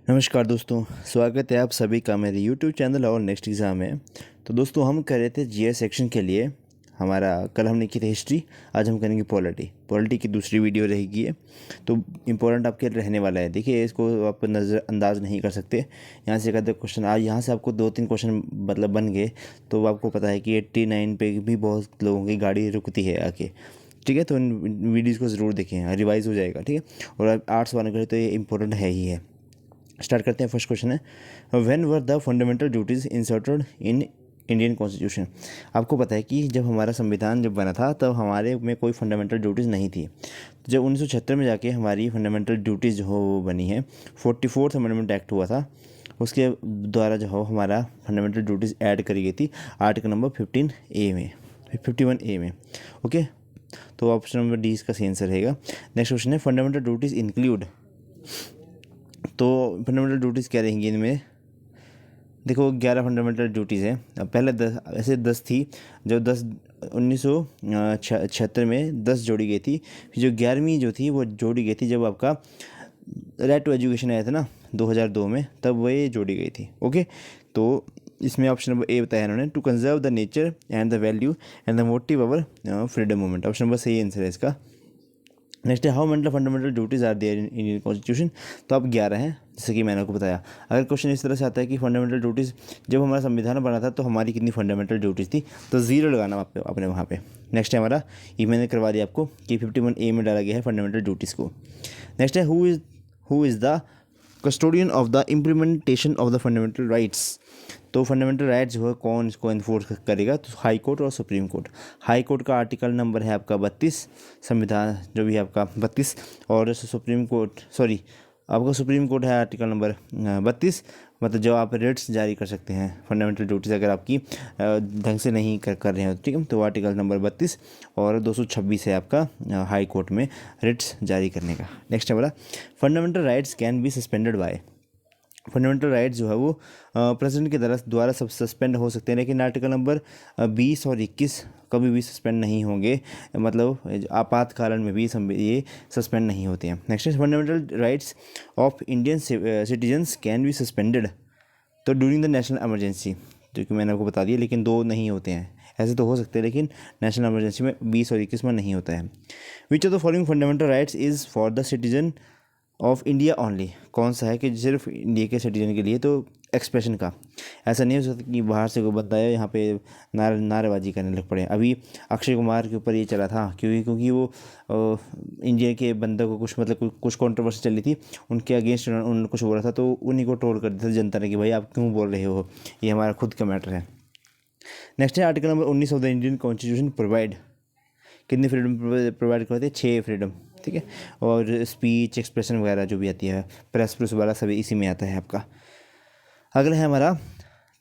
नमस्कार दोस्तों, स्वागत है आप सभी का मेरे YouTube चैनल और नेक्स्ट एग्ज़ाम में। तो दोस्तों हम कर रहे थे जीएस सेक्शन के लिए। हमारा कल हमने की थी हिस्ट्री, आज हम करेंगे पॉलिटी की दूसरी वीडियो रहेगी ये। तो इम्पोर्टेंट आपके रहने वाला है। देखिए, इसको आप नज़रअंदाज नहीं कर सकते। यहाँ से कहते क्वेश्चन आज यहाँ से आपको 2-3 क्वेश्चन मतलब बन गए तो आपको पता है कि 89 पे भी बहुत लोगों की गाड़ी रुकती है आके। ठीक है, तो इन वीडियोज़ को ज़रूर देखें, रिवाइज़ हो जाएगा। ठीक है, और आर्ट्स वाले के लिए तो ये इंपॉर्टेंट है ही है। स्टार्ट करते हैं। फर्स्ट क्वेश्चन है, when were the fundamental duties inserted in Indian constitution. आपको पता है कि जब हमारा संविधान जब बना था तब हमारे में कोई फंडामेंटल ड्यूटीज़ नहीं थी। तो जब 1976 में जाके हमारी फंडामेंटल ड्यूटीज़ जो वो बनी है, 44th अमेंडमेंट एक्ट हुआ था, उसके द्वारा जो हो हमारा फंडामेंटल ड्यूटीज़ ऐड करी गई थी आर्टिकल नंबर 15A में, 51A में। ओके, तो ऑप्शन नंबर डी इसका सही आंसर रहेगा। नेक्स्ट क्वेश्चन है, फंडामेंटल ड्यूटीज़ इंक्लूड। तो फंडामेंटल ड्यूटीज़ क्या रहेंगी इनमें? देखो 11 फंडामेंटल ड्यूटीज़ हैं। अब पहले 10 ऐसे 10 थी, जो 10 1976 में 10 जोड़ी गई थी। फिर जो 11वीं जो थी वो जोड़ी गई थी जब आपका राइट टू एजुकेशन आया था ना 2002 में, तब वो ये जोड़ी गई थी। ओके, तो इसमें ऑप्शन नंबर ए बताया इन्होंने, to conserve the nature and the value and the motive our freedom movement. Option number सही आंसर है इसका। नेक्स्ट है, how many fundamental duties are there in Indian constitution. तो अब 11 हैं, जैसे कि मैंने आपको बताया। अगर क्वेश्चन इस तरह से आता है कि फंडामेंटल ड्यूटीज़ जब हमारा संविधान बना था तो हमारी कितनी फंडामेंटल ड्यूटीज़ थी, तो ज़ीरो लगाना आपने वहाँ पे। नेक्स्ट है हमारा, ये मैंने करवा दिया आपको कि 51A में डाला गया है फंडामेंटल ड्यूटीज़ को। नेक्स्ट है, who is the custodian of the implementation of the fundamental rights. तो फंडामेंटल राइट्स जो है कौन इसको इन्फोर्स करेगा, तो हाई कोर्ट और सुप्रीम कोर्ट। हाई कोर्ट का आर्टिकल नंबर है आपका 32, संविधान जो भी है आपका 32, और सुप्रीम कोर्ट आपका सुप्रीम कोर्ट है आर्टिकल नंबर 32। मतलब जो आप रिट्स जारी कर सकते हैं फंडामेंटल ड्यूटीज़ अगर आपकी ढंग से नहीं कर रहे हो, ठीक है, तो आर्टिकल नंबर 32 और 226 है आपका हाई कोर्ट में रिट्स जारी करने का। नेक्स्ट है बोला, fundamental rights can be suspended bye. Fundamental rights जो है वो प्रेसिडेंट के द्वारा सब सस्पेंड हो सकते हैं, लेकिन आर्टिकल नंबर 20 और 21 कभी भी सस्पेंड नहीं होंगे। मतलब आपातकालन में भी ये सस्पेंड नहीं होते हैं। नेक्स्ट है, fundamental rights of Indian citizens can be suspended तो ड्यूरिंग द नेशनल इमरजेंसी, जो कि मैंने आपको बता दिया, लेकिन दो नहीं होते हैं। ऐसे तो हो सकते हैं लेकिन नेशनल इमरजेंसी में 20 और 21 में नहीं होता है। Which of the following fundamental rights is for the citizen of India only. कौन सा है कि सिर्फ इंडिया के सिटीजन के लिए? तो एक्सप्रेशन का। ऐसा नहीं हो सकता कि बाहर से कोई बंदा है यहाँ पे नारेबाजी करने लग पड़े। अभी अक्षय कुमार के ऊपर ये चला था क्योंकि वो इंडिया के बंदे को कुछ कंट्रोवर्सी चली थी, उनके अगेंस्ट उन्होंने कुछ बोला था, तो उन्हीं को ट्रोल कर दिया था जनता ने कि भाई आप क्यों बोल रहे हो, ये हमारा खुद का मैटर है। नेक्स्ट है, article number 19 of the Indian constitution provide. कितनी फ्रीडम प्रोवाइड करते हैं? 6 फ्रीडम, ठीक है, और स्पीच एक्सप्रेशन वगैरह जो भी आती है, प्रेस वाला सभी इसी में आता है आपका। अगला है हमारा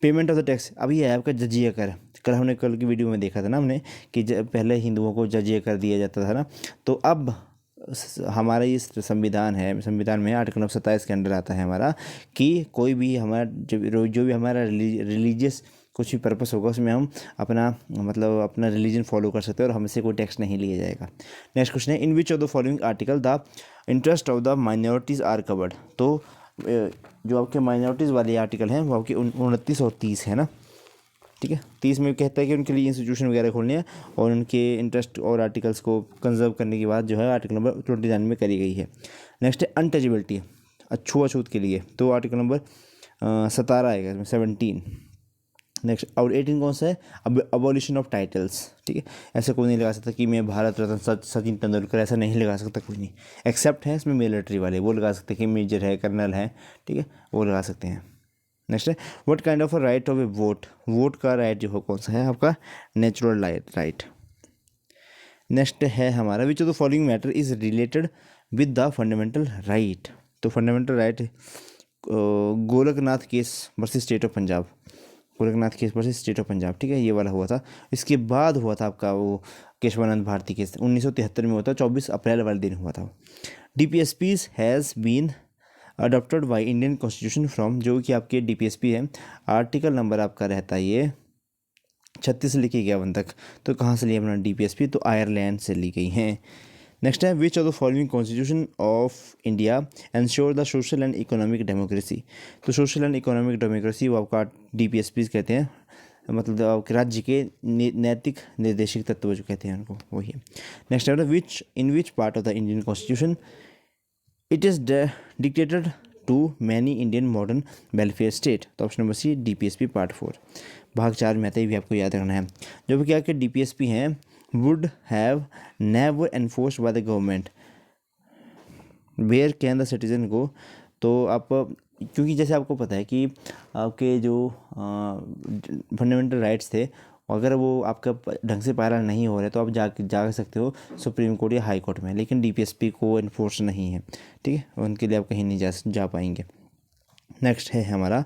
पेमेंट ऑफ द टैक्स। अभी है आपका जजिया कर। कल की वीडियो में देखा था ना हमने कि पहले हिंदुओं को जजिया कर दिया जाता था ना, तो अब हमारा ये संविधान में आर्टिकल नंबर 27 के अंडर आता है हमारा कि कोई भी हमारा जो भी हमारा रिलीजियस कुछ भी पर्पस होगा उसमें हम अपना रिलीजन फॉलो कर सकते हैं और हमसे कोई टैक्स नहीं लिया जाएगा। नेक्स्ट क्वेश्चन है, in which of the following article the interest of the minorities are covered. तो जो आपके माइनॉरिटीज़ वाले आर्टिकल हैं वो आपके 29 और 30 है ना, ठीक है। 30 में कहता है कि उनके लिए इंस्टीट्यूशन वगैरह खोलने हैं और उनके इंटरेस्ट और आर्टिकल्स को कंजर्व करने की बात जो है आर्टिकल नंबर 29 में करी गई है। नेक्स्ट है अनटचेबिलिटी, अछूत के लिए, तो आर्टिकल नंबर 17 आएगा इसमें, 17। नेक्स्ट और 18 कौन सा है? अबॉलिशन ऑफ टाइटल्स, ठीक है। ऐसा कोई नहीं लगा सकता कि मैं भारत रत्न सचिन तेंदुलकर, ऐसा नहीं लगा सकता कोई नहीं, एक्सेप्ट है इसमें मिलिट्री वाले, वो लगा सकते हैं कि मेजर है, कर्नल है, ठीक है, वो लगा सकते हैं। नेक्स्ट है, what kind of a right of A vote का राइट जो हो कौन सा है आपका? Natural right. नेक्स्ट है हमारा, which of the following matter is related with the fundamental right. तो fundamental right Golaknath case versus state of Punjab, ठीक है, ये वाला हुआ था। इसके बाद हुआ था आपका वो केशवानंद भारती केस 1973 में हुआ था, 24 अप्रैल वाले दिन हुआ था। DPSPs has been adopted by Indian constitution from, जो कि आपके DPSP है, आर्टिकल नंबर आपका रहता है ये 36 से लेके 51 तक। तो कहाँ से लिया अपना DPSP? तो आयरलैंड से ली गई हैं। नेक्स्ट है which of the following constitution of India ensure the social and economic democracy. तो सोशल एंड इकोनॉमिक डेमोक्रेसी वो आपका DPSP कहते हैं, मतलब आपके राज्य के नैतिक निर्देशक तत्व जो कहते हैं उनको, वही है। नेक्स्ट है which in which part of the Indian constitution it is dictated to many Indian modern welfare state. तो option number C DPSP part 4 भाग 4 में आता है, भी आपको याद रखना है। जो भी क्या कि DPSP हैं would have never enforced by the government where can the citizen go. तो आप क्योंकि जैसे आपको पता है कि आपके जो फंडामेंटल राइट्स थे, अगर वो आपका ढंग से पालन नहीं हो रहा है तो आप जा सकते हो सुप्रीम कोर्ट या हाई कोर्ट में, लेकिन DPSP को इन्फोर्स नहीं है, ठीक है, उनके लिए आप कहीं नहीं जा पाएंगे। नेक्स्ट है हमारा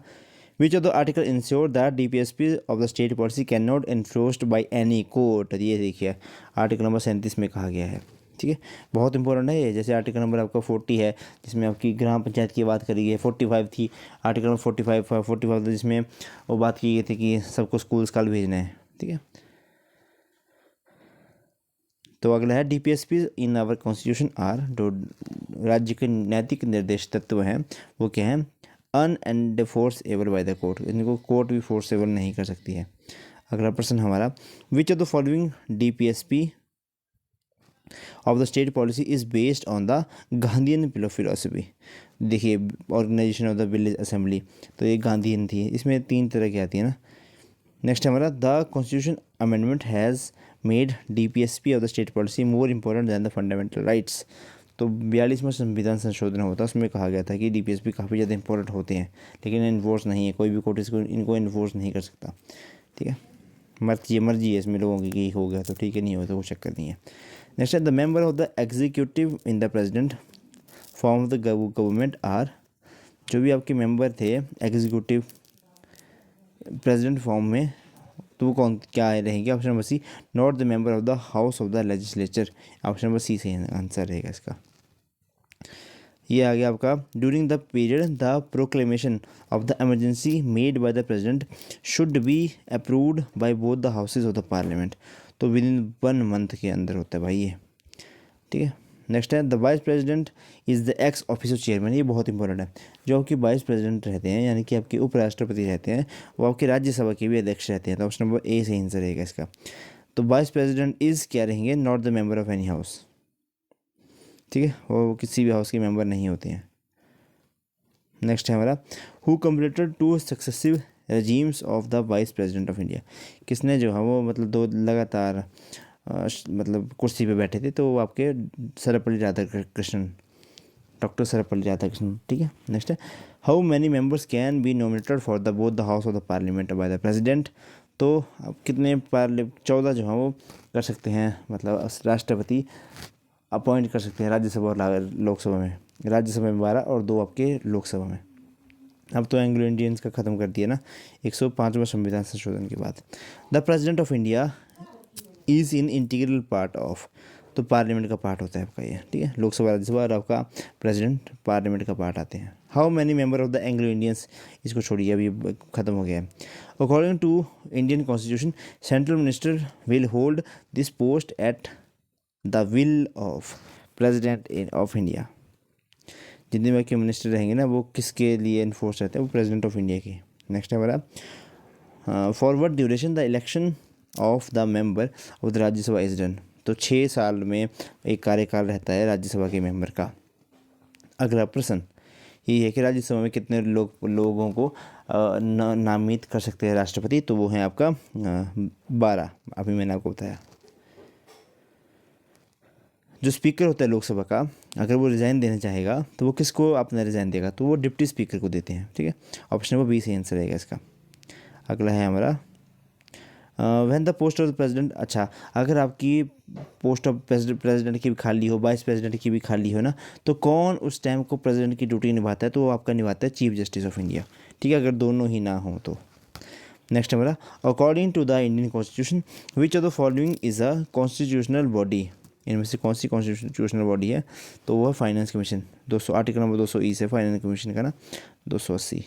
which of the article ensure that DPSP of the state policy can not enforced by any court. ये देखिए आर्टिकल नंबर 37 में कहा गया है, ठीक है, बहुत इंपॉर्टेंट है ये। जैसे आर्टिकल नंबर आपका 40 है जिसमें आपकी ग्राम पंचायत की बात करी गई है, 45 थी आर्टिकल नंबर 45 था जिसमें वो बात की गई थी कि सबको स्कूल भेजना है, ठीक है। तो अगला है DPSP in our constitution are, जो राज्य के नैतिक निर्देश तत्व हैं वो क्या हैं, अनएनफोर्सेबल बाय द कोर्ट, इनको कोर्ट भी फोर्सेबल नहीं कर सकती है। अगला प्रश्न हमारा which of the following DPSP of the state policy is based on the Gandhian philosophy. देखिए organisation of the village assembly, तो ये गांधीयन थी, इसमें 3 तरह की आती है ना। नेक्स्ट हमारा the constitution amendment has made DPSP of the state policy more important than the fundamental rights. तो 42वां संविधान संशोधन होता है, उसमें कहा गया था कि DPSP काफ़ी ज़्यादा इंपॉर्टेंट होते हैं, लेकिन इन्फोर्स नहीं है, कोई भी कोर्ट इनको इन्फोर्स नहीं कर सकता, ठीक है। मर्जी है इसमें लोगों की कि हो गया तो ठीक है, नहीं हो तो कोई चक्कर नहीं है। नेक्स्ट है the member of the executive in the president form of the government are. जो भी आपके मेंबर थे एग्जीक्यूटिव प्रेसिडेंट फॉर्म में, तो वो कौन क्या रहेंगे, option number C not the member of the house of the legislature. Option number C सही आंसर रहेगा इसका। ये आ गया आपका during the period the proclamation of the emergency made by the president should be approved by both the houses of the parliament. तो within 1 month के अंदर होता है भाई ये, ठीक है। नेक्स्ट है the vice president is the x officer chairman. ये बहुत इंपॉर्टेंट है, जो आपके वाइस प्रेसिडेंट रहते हैं यानी कि आपके उपराष्ट्रपति रहते हैं, वो आपके राज्यसभा के भी अध्यक्ष रहते हैं। तो ऑप्शन नंबर ए सही आंसर रहेगा इसका। तो वाइस प्रेसिडेंट इज़ क्या रहेंगे, not the member of any house, ठीक है, वो किसी भी हाउस के मेंबर नहीं होते हैं। नेक्स्ट है हमारा who completed 2 successive regimes of the vice president of India. किसने जो है वो मतलब 2 लगातार मतलब कुर्सी पे बैठे थे, तो वो आपके सर्वपल्ली राधाकृष्णन, डॉक्टर सर्वपल्ली राधाकृष्णन, ठीक है। नेक्स्ट है how many members can be nominated for the both the house of the parliament bye the president. तो अब कितने 14 जो हैं वो कर सकते हैं, मतलब राष्ट्रपति अपॉइंट कर सकते हैं राज्यसभा और लोकसभा में। राज्यसभा में 12 और 2 आपके लोकसभा में। अब तो एंग्लो इंडियंस का ख़त्म कर दिया ना 105वां संविधान संशोधन के बाद। The president of India is in integral part of, तो पार्लियामेंट का पार्ट होता है आपका ये, ठीक है। लोकसभा राज्यसभा और आपका प्रेसिडेंट पार्लियामेंट का पार्ट आते हैं। How many member of the Anglo Indians, इसको छोड़िए अभी ख़त्म हो गया है। According to Indian constitution central minister will hold this post at the will of president of India. जितने भी के मिनिस्टर रहेंगे ना वो किसके लिए इन्फोर्स रहते हैं, वो प्रेसिडेंट ऑफ इंडिया के। नेक्स्ट है हमारा forward duration the election of the member of the Rajya Sabha is done. तो 6 साल में एक कार्यकाल रहता है राज्यसभा के मेंबर का। अगला प्रश्न ये है कि राज्यसभा में कितने लोगों को नामित कर सकते हैं राष्ट्रपति, तो वो है आपका 12, अभी मैंने आपको बताया। जो स्पीकर होता है लोकसभा का, अगर वो रिज़ाइन देना चाहेगा तो वो किसको अपना रिज़ाइन देगा, तो वो डिप्टी स्पीकर को देते हैं, ठीक है। ऑप्शन नंबर बी सही आंसर रहेगा इसका। अगला है हमारा when the post of the president. अच्छा, अगर आपकी पोस्ट ऑफ प्रेसिडेंट की भी खाली हो, वाइस प्रेसिडेंट की भी खाली हो ना, तो कौन उस टाइम को प्रेसिडेंट की ड्यूटी निभाता है, तो वो आपका निभाता है चीफ जस्टिस ऑफ इंडिया, ठीक है, अगर दोनों ही ना हो तो। नेक्स्ट हमारा according to the Indian constitution which of the following is a constitutional body. इनमें से कौन सी कॉन्स्टिट्यूशनल बॉडी है, तो वो है फाइनेंस कमीशन। 200 आर्टिकल नंबर 200 से फाइनेंस कमीशन का ना 280।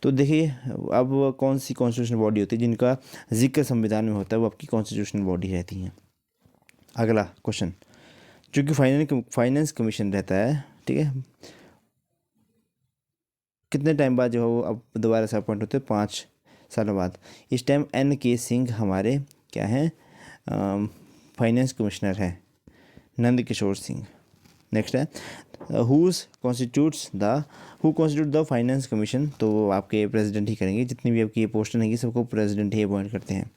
तो देखिए अब कौन सी कॉन्स्टिट्यूशनल बॉडी होती है जिनका जिक्र संविधान में होता है, वो आपकी कॉन्स्टिट्यूशनल बॉडी रहती हैं। अगला क्वेश्चन जो कि फाइनेंस कमीशन रहता है, ठीक है, कितने टाइम बाद जो है वो अब दोबारा से अपॉइंट होते हैं, 5 सालों बाद। इस टाइम N.K. सिंह हमारे क्या हैं, फाइनेंस कमिश्नर है, नंद किशोर सिंह। नेक्स्ट है who constitute the finance commission, तो आपके प्रेसिडेंट ही करेंगे, जितनी भी आपकी पोस्ट रहेंगी सबको प्रेसिडेंट ही अपॉइंट करते हैं।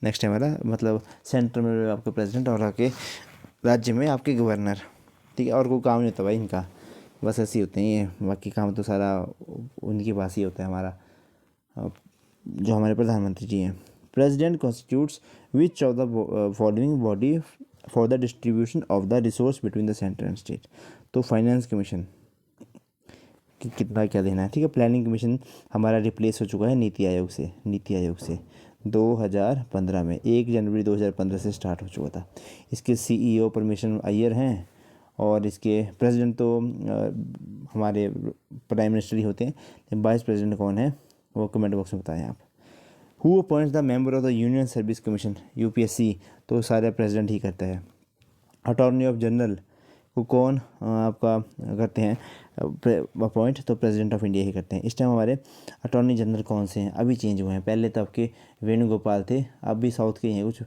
नेक्स्ट है हमारा मतलब सेंटर में आपके प्रेसिडेंट और आपके राज्य में आपके गवर्नर, ठीक है, और कोई काम नहीं होता भाई इनका, बस ऐसे ही होते हैं ये, बाकी काम तो सारा उनके पास ही होता है हमारा, जो हमारे प्रधानमंत्री जी हैं। President constitutes which of the following body for the distribution of the resource between the centre and state, तो फाइनेंस कमीशन कि कितना क्या देना है, ठीक है। प्लानिंग कमीशन हमारा रिप्लेस हो चुका है नीति आयोग से 2015 में, 1 जनवरी 2015 से स्टार्ट हो चुका था। इसके CEO परमेश्वर अय्यर हैं और इसके प्रेसिडेंट तो हमारे प्राइम मिनिस्टर ही होते हैं। वाइस प्रेसिडेंट कौन है वो कमेंट बॉक्स में बताएं आप। Who appoints the member of the union service commission, UPSC, तो सारे प्रेसिडेंट ही करता है। अटॉर्नी ऑफ जनरल को कौन आपका करते हैं अपॉइंट, तो प्रेसिडेंट ऑफ इंडिया ही करते हैं। इस टाइम हमारे अटॉर्नी जनरल कौन से हैं, अभी चेंज हुए हैं, पहले तो आपके वेणुगोपाल थे, अब भी साउथ के ही हैं कुछ,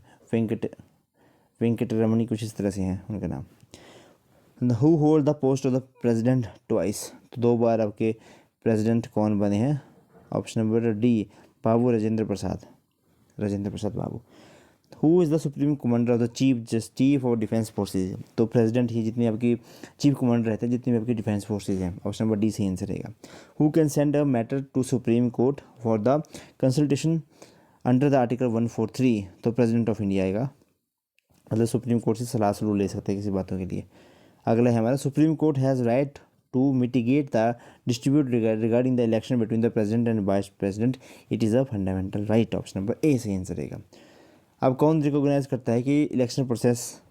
वेंकट रमणी कुछ इस तरह से हैं उनका नाम। Who hold the post of the president twice, तो 2 बार आपके प्रेसिडेंट कौन बने हैं, option number D, Babu Rajendra Prasad Babu. Who is the supreme commander of the chief of defence forces, तो प्रेसिडेंट ही जितनी आपकी चीफ कमांडर रहते हैं जितनी भी आपकी डिफेंस फोर्सेज हैं, ऑप्शन नंबर D सही आंसर रहेगा। Who can send a matter to supreme court for the consultation under the article 143, तो प्रेसिडेंट ऑफ इंडिया आएगा, मतलब सुप्रीम कोर्ट से सलाह सलूह ले सकते हैं किसी बातों के लिए। अगला है हमारा supreme court has right to mitigate the distribute regarding the election between the president and vice president, it is a fundamental right, option number A सही आंसर रहेगा। अब कौन रिकॉग्नाइज करता है कि इलेक्शन प्रोसेस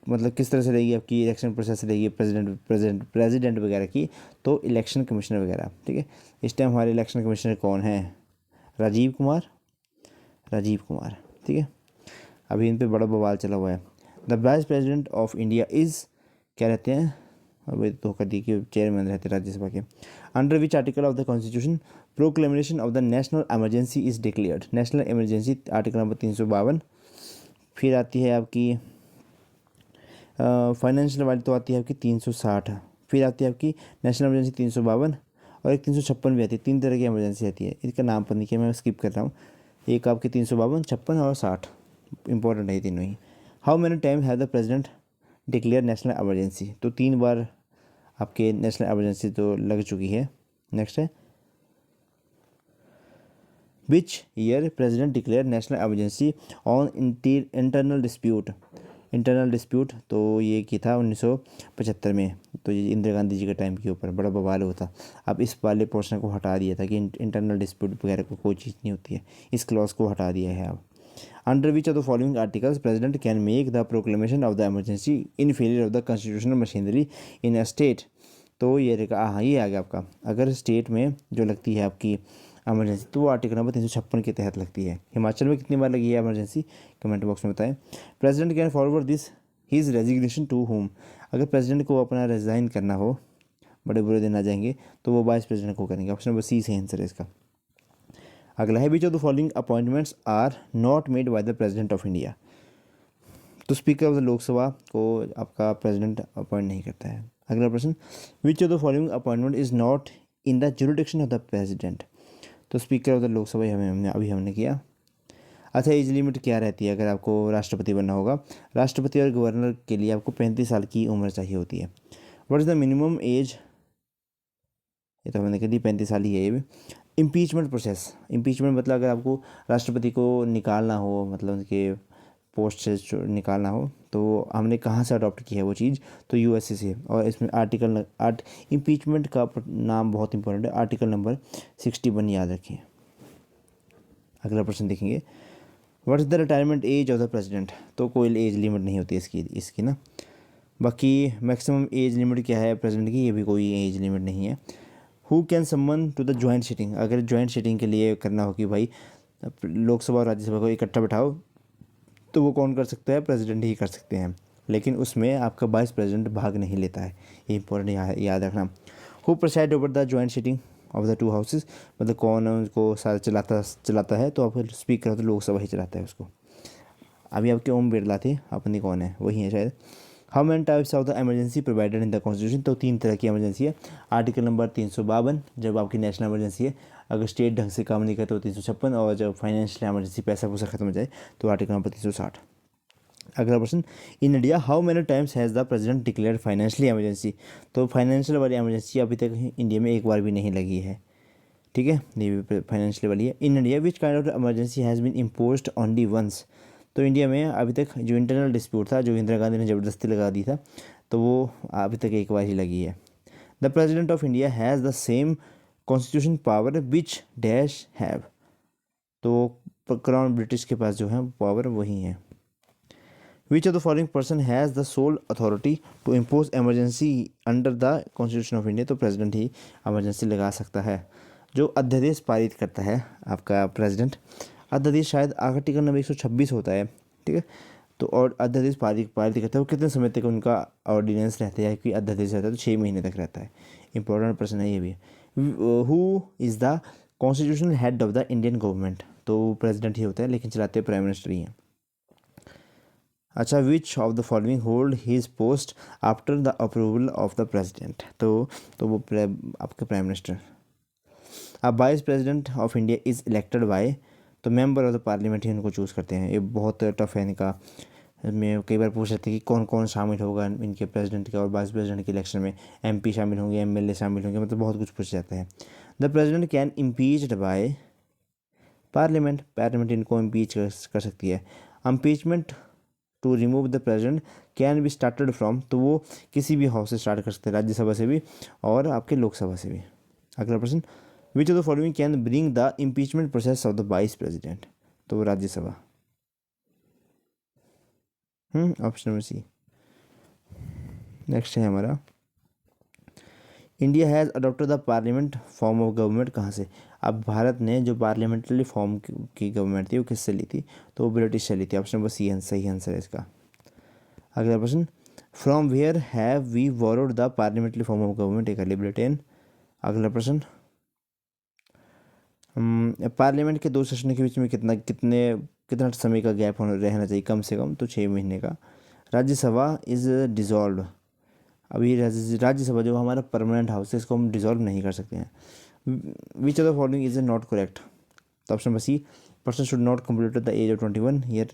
मतलब किस तरह से रहेगी आपकी इलेक्शन प्रोसेस रहेगी प्रेसिडेंट वगैरह की, तो इलेक्शन कमिश्नर वगैरह, ठीक है। इस टाइम हमारे इलेक्शन कमिश्नर कौन है, राजीव कुमार, ठीक है। अभी इन पे बड़ा बवाल चला हुआ है। The vice president of India is क्या रहते हैं, अभी तो कर दी कि चेयरमैन रहते हैं राज्यसभा के। Under which article of the constitution proclamation of the national emergency is declared, national emergency article number 352। फिर आती है आपकी फाइनेंशियल वाली, तो आती है आपकी 360। फिर आती है आपकी नेशनल इमरजेंसी 352 और एक 356 भी आती है। 3 तरह की इमरजेंसी आती है, इसका नाम पता नहीं किया, मैं स्किप कर रहा हूँ। एक आपकी 352, 56 और 60 इंपॉर्टेंट है तीनों ही। How many time have the president declare national emergency, तो 3 बार आपके नेशनल इमरजेंसी तो लग चुकी है। नेक्स्ट है which year president declare national emergency on internal dispute, तो ये की था 1975 में, तो ये इंदिरा गांधी जी के टाइम के ऊपर बड़ा बवाल हुआ था। अब इस वाले पोर्शन को हटा दिया था कि इंटरनल डिस्प्यूट वगैरह को कोई चीज़ नहीं होती है, इस क्लॉज को हटा दिया है अब। Under which of the following articles president can make the proclamation of the emergency in failure of the constitutional machinery in a state, तो ये रहेगा, हाँ ये आ गया आपका, अगर स्टेट में जो लगती है आपकी इमरजेंसी तो वो आर्टिकल नंबर 356 के तहत लगती है। हिमाचल में कितनी बार लगी है इमरजेंसी, कमेंट बॉक्स में बताएं। President can forward this his resignation to home, अगर प्रेसिडेंट को अपना रिजाइन करना हो, बड़े बुरे दिन आ जाएंगे, तो वो वाइस प्रेसिडेंट को करेंगे, ऑप्शन नंबर C सही आंसर है इसका। अगला है which of the following appointments are not made by the president of India, तो स्पीकर ऑफ द लोकसभा को आपका प्रेसिडेंट अपॉइंट नहीं करता है। अगला प्रश्न, which of the following appointment is not in the jurisdiction of the president, तो speaker of the Lok Sabha हमने किया। अच्छा, एज लिमिट क्या रहती है अगर आपको राष्ट्रपति बनना होगा, राष्ट्रपति और गवर्नर के लिए आपको 35 साल की उम्र चाहिए होती है। What is the minimum age, ये तो हमने कह दी 35 साल ही है ये भी। इम्पीचमेंट प्रोसेस, इम्पीचमेंट मतलब अगर आपको राष्ट्रपति को निकालना हो, मतलब उनके पोस्ट से निकालना हो, तो हमने कहाँ से अडॉप्ट की है वो चीज़, तो USA से। और इसमें इम्पीचमेंट का नाम बहुत इंपॉर्टेंट है, आर्टिकल नंबर 61 याद रखें। अगला प्रश्न देखेंगे, what is the retirement age of the president, तो कोई एज लिमिट नहीं होती इसकी ना। बाकी मैक्सिमम एज लिमिट क्या है प्रेसिडेंट की, ये भी कोई एज लिमिट नहीं है। Who can summon to the joint sitting, अगर जॉइंट सीटिंग के लिए करना हो कि भाई लोकसभा और राज्यसभा को इकट्ठा बैठाओ, तो वो कौन कर सकता है, प्रेसिडेंट ही कर सकते हैं। लेकिन उसमें आपका वाइस प्रेसिडेंट भाग नहीं लेता है, ये इंपॉर्टेंट याद रखना। Who preside over the joint sitting of the two houses, मतलब कौन उनको सारा चलाता है, तो आप स्पीकर हो तो लोकसभा ही चलाता है उसको। अभी आपके ओम बिरला थे, अपनी कौन है, वही है शायद। How many types of the emergency provided in the constitution, तो 3 तरह की इमरजेंसी है। आर्टिकल नंबर 352 जब आपकी नेशनल इमरजेंसी है, अगर स्टेट ढंग से काम नहीं करते तो 356, और जब फाइनेंशियल इमरजेंसी पैसा पूसा खत्म हो जाए तो आर्टिकल नंबर 360। अगला प्रश्न, in India how many times has the president declare financial emergency, तो फाइनेंशियल वाली इमरजेंसी अभी तक इंडिया में एक बार भी नहीं लगी है, ठीक है, ये भी फाइनेंशियल वाली है। In India which kind of emergency has been imposed only once, तो इंडिया में अभी तक जो इंटरनल डिस्प्यूट था, जो इंदिरा गांधी ने ज़बरदस्ती लगा दी था, तो वो अभी तक एक बार ही लगी है। The president of India has the same constitution power which dash have, तो क्राउन ब्रिटिश के पास जो है पावर वही है। Which of the following person has the sole authority to impose emergency under the constitution of India, तो president ही emergency लगा सकता है। जो अध्यादेश पारित करता है आपका प्रेसिडेंट, अध्यादेश शायद आर्टिकल नंबर 126 होता है, ठीक है, तो और अध्यादेश पारित करता है, वो कितने समय तक उनका ऑर्डिनेंस रहता है कि अध्यादेश रहता है, तो 6 महीने तक रहता है। इंपॉर्टेंट प्रश्न है ये भी। Who is the constitutional head of the Indian government, तो प्रेसिडेंट ही होता है, लेकिन चलाते प्राइम मिनिस्टर ही हैं। अच्छा, विच of the following hold his post after the approval of the president, तो वो आपके प्राइम मिनिस्टर। अब vice president of India is elected by, तो मेंबर ऑफ द पार्लियामेंट ही उनको चूज़ करते हैं। ये बहुत टफ है इनका, मैं कई बार पूछ सकते हैं कि कौन कौन शामिल होगा इनके प्रेसिडेंट के और वाइस प्रेसिडेंट के इलेक्शन में, एमपी शामिल होंगे, एमएलए शामिल होंगे, मतलब बहुत कुछ पूछ जाता है। The president can impeached by parliament, parliament इनको इम्पीच कर सकती है। Impeachment to remove the president can be started from, तो वो किसी भी हाउस से स्टार्ट कर सकते हैं, राज्यसभा से भी और आपके लोकसभा से भी। अगला प्रश्न, which of the following can bring the impeachment process of the vice president, तो वो Rajya Sabha. Option number C. Next है हमारा, India has adopted the parliament form of government, कहाँ से, अब भारत ने जो पार्लियामेंट्री फॉर्म की गवर्नमेंट थी वो किससे ली थी, तो वो ब्रिटिश से ली थी। ऑप्शन नंबर सी सही आंसर है इसका। अगला प्रश्न, from where have we borrowed the parliamentary form of government, एक ब्रिटेन। अगला प्रश्न, पार्लियामेंट के 2 सेशन के बीच में कितना समय का गैप रहना चाहिए, कम से कम तो 6 महीने का। राज्यसभा इज़ डिज़ोल्व, अभी राज्यसभा जो हमारा परमानेंट हाउस है, इसको हम डिज़ोल्व नहीं कर सकते हैं। Which of the following is not correct, तो option number C, person should not complete the age of 21 year,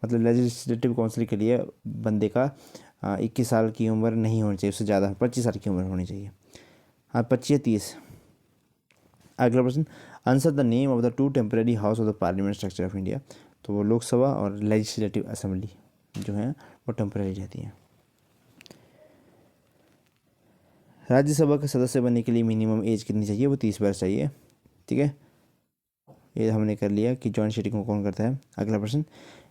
मतलब लेजिस्लेटिव काउंसिल के लिए बंदे का 21 साल की उम्र नहीं होनी चाहिए, उससे ज़्यादा 25 साल की उम्र होनी चाहिए। हाँ, 25 या 30। अगला प्रश्न, answer the name of the 2 temporary house of the parliament structure of India, तो वो लोकसभा और लेजिस्लेटिव असेंबली जो है वो टेम्परेरी रहती हैं। राज्यसभा का सदस्य बनने के लिए मिनिमम एज कितनी चाहिए, वो 30 वर्ष चाहिए, ठीक है, ये हमने कर लिया कि जॉइंट सिटिंग को कौन करता है। अगला प्रश्न,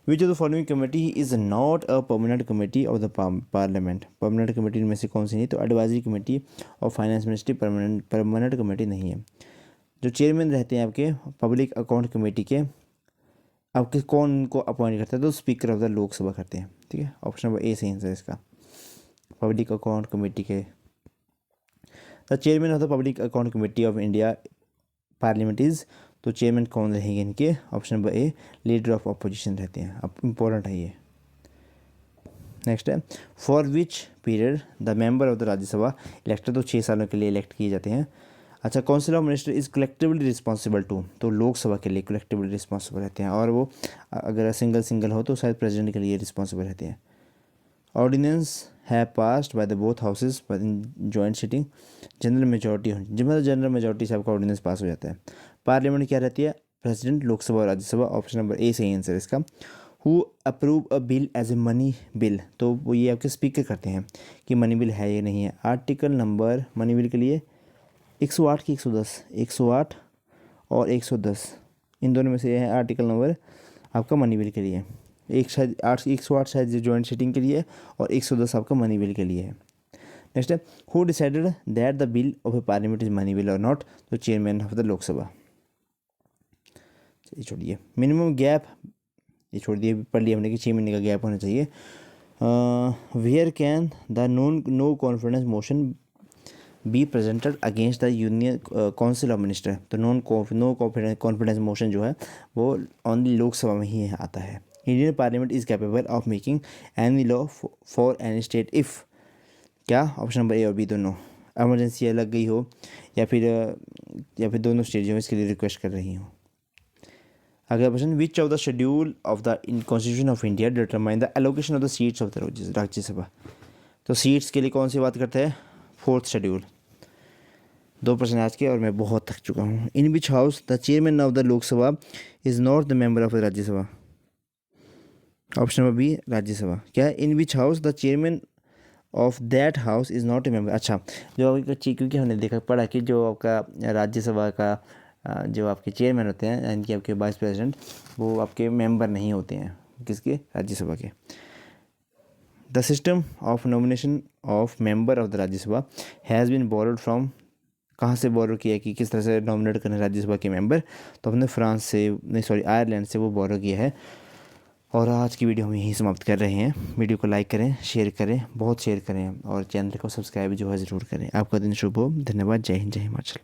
which of the following committee is not a permanent committee of the parliament, permanent committee इनमें से कौन सी नहीं, तो advisory committee of finance ministry permanent committee नहीं है। जो चेयरमैन रहते हैं आपके पब्लिक अकाउंट कमेटी के, आपके कौन उनको अपॉइंट करता है, तो स्पीकर ऑफ द लोकसभा करते हैं, ठीक है, ऑप्शन नंबर ए सही आंसर है इसका। पब्लिक अकाउंट कमेटी के the chairman of the public account committee of India parliament is, तो चेयरमैन कौन रहेंगे इनके, option number a leader of opposition रहते हैं। अब इंपॉर्टेंट है ये। नेक्स्ट है, for which period the member of the Rajya Sabha elected, तो 6 सालों के लिए इलेक्ट किए जाते हैं। अच्छा, council of minister is collectively responsible to, तो लोकसभा के लिए कलेक्टिवली रिस्पॉन्सिबल रहते हैं, और वो अगर सिंगल हो तो शायद प्रेसिडेंट के लिए रिस्पॉन्सिबल रहते हैं। ऑर्डिनेंस है passed by the both houses in joint sitting, general majority मतलब जनरल मेजोरिटी से आपका ऑर्डिनेंस पास हो जाता है। पार्लियामेंट क्या रहती है, प्रेसिडेंट, लोकसभा और राज्यसभा। ऑप्शन नंबर ए सही आंसर इसका। Who approve a bill as a money bill, तो वो ये आपके स्पीकर करते हैं कि मनी बिल है या नहीं है। आर्टिकल नंबर मनी बिल के लिए 108 की 110, 108 और 110, इन दोनों में से है आर्टिकल नंबर आपका मनी बिल के लिए। एक शायद 108 शायद जॉइंट सिटिंग के लिए और 110 आपका मनी बिल के लिए है। नेक्स्ट है, who decided that the bill of A parliament is money bill और नॉट, तो चेयरमैन ऑफ द लोकसभा। ये छोड़िए, मिनिमम गैप ये छोड़ दिए, पढ़ लिया हमने कि 6 महीने का गैप होना चाहिए where can the no confidence motion be presented against the union council of minister. तो नो कॉन्फिडेंस मोशन जो है वो ओनली लोकसभा में ही आता है। Indian parliament is capable of making any law for any state if, क्या ऑप्शन नंबर ए और बी दोनों, एमरजेंसी अलग गई हो या फिर दोनों स्टेट जो है इसके लिए रिक्वेस्ट कर रही हो। अगला question, which of the schedule of the constitution of India determine the allocation of the seats of the Rajya Sabha. तो सीट्स के लिए कौन सी बात करते हैं, 4th शेड्यूल। 2 प्रश्न आज के और मैं बहुत थक चुका हूँ। In which house the chairman of the Lok Sabha is not the member of the Rajya Sabha. Option number B Rajya Sabha. क्या है, in which house the chairman of that house is not a member. अच्छा, जो आपकी, क्योंकि हमने पढ़ा कि जो आपका राज्यसभा का जो आपके चेयरमैन होते हैं यानी कि आपके वाइस प्रेसिडेंट, वो आपके मेंबर नहीं होते हैं, किसके, राज्यसभा के। The system of nomination of member of the Rajya Sabha has been borrowed from, कहाँ से बोरो किया कि किस तरह से नॉमिनेट करना है राज्यसभा के मेंबर, तो हमने फ्रांस से, नहीं सॉरी आयरलैंड से वो बोरो किया है। और आज की वीडियो हम यहीं समाप्त कर रहे हैं। वीडियो को लाइक करें, शेयर करें, बहुत शेयर करें और चैनल को सब्सक्राइब जो है ज़रूर करें। आपका दिन शुभ हो। धन्यवाद। जय हिंद, जय हिमाचल।